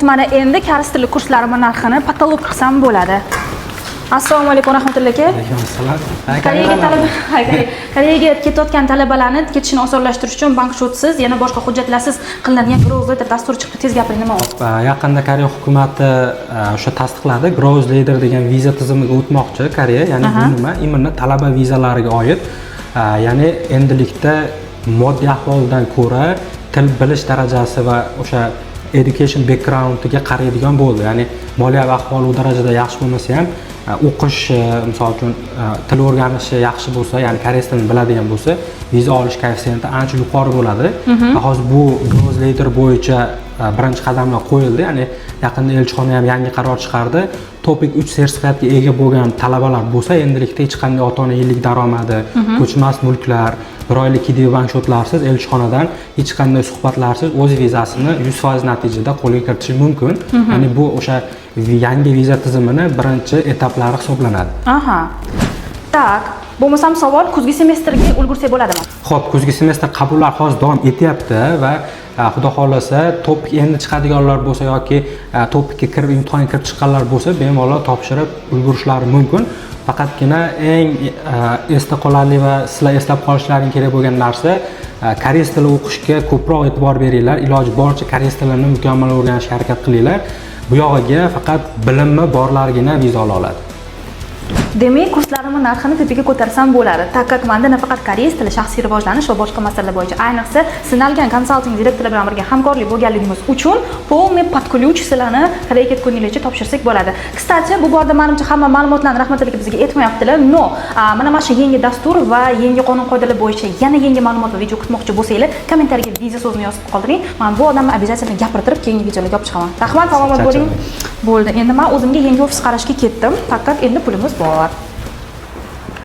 Mana endi koreys tili kurslarimning narxini patolog qilsam bo'ladi. Assalomu alaykum rahmatulloh aka. Alaykum assalom. Koreyaga ketayotgan talabalarni ketishini osonlashtirish uchun bank shotsiz, yana boshqa hujjatlarsiz qilinadigan Growth Leader dasturi chiqdi. Tez gapiring, nima u? Yaqinda Koreya hukumati o'sha tasdiqladi. Growth Leader degan viza tizimiga o'tmoqchi Koreya. Ya'ni bu nima? Imminent talaba vizalariga oid. Ya'ni endilikda moddiy ahvoldan ko'ra til bilish darajasi va o'sha education background'iga qaraydigan bo'ldi. Ya'ni moliyaviy ahvoli u darajada yaxshi bo'lmasa ham, o'qish, misol uchun til o'rganishi yaxshi bo'lsa, ya'ni koreys tilini biladigan bo'lsa, viza olish koeffitsiyenti ancha yuqori bo'ladi. Hozir bu Growth Leader bo'yicha birinchi qadamlar qo'yildi. Ya'ni yaqinda elchixona ham yangi qaror chiqardi. Topik 3 sertifikatga ega bo'lgan talabalar bo'lsa, endilikda hech qanday ota-ona yillik daromadi, ko'chmas mulklar, bir oylik kredit bank shotlarsiz elchixonadan hech qanday suhbatlarsiz o'z vizasini 100% natijada qo'lga kiritishi mumkin. Ya'ni bu o'sha yangi viza tizimini birinchi etaplari hisoblanadi. Aha. Tak, bo'lmasam savol kuzgi semestrga ulgursak bo'ladimi? Xo'p, kuzgi semestr qabullar hozir davom etyapti va xudo xolasa topik endi chiqadiganlar bo'lsa yoki topikka kirib imtihonga kirib chiqqanlar bo'lsa, bemalol topshirib ulgurishlari mumkin. Faqatgina eng esda qolarli va sizlar eslab qolishlaring kerak bo'lgan narsa, koreys tili o'qishga ko'proq e'tibor beringlar. Iloji boricha koreys tilini mukammal o'rganishga harakat qilinglar. Bu yog'iga faqat bilimi borlargina viza ola oladi. Demak, kurslarimning narxini tepaga ko'tarsam bo'ladi. Takkak menda nafaqat koreys tili, shaxsiy rivojlanish va boshqa masalalar bo'yicha, ayniqsa sinalgan konsalting direktorlar bilan birga hamkorlik bo'lganligimiz uchun полный под ключ sizlarni Koreyaga ketguningizcha topshirsak bo'ladi. Kstati, bu borada menimcha hamma ma'lumotlarni rahmatliga bizga aytmayaptilar. No, mana mana shu yangi dastur va yangi qonun qoidalar bo'yicha yana yangi ma'lumot va video kutmoqchi bo'lsanglar, kommentariyaga viza so'zini yozib qoldiring. Men bu odamni обязательно gapirtirib keyingi videolarga olib chiqaman. Rahmat, salomat bo'ling. Bo'ldi. Endi men o'zimga yangi ofis qarashga ketdim. Takkak endi pulimiz bor.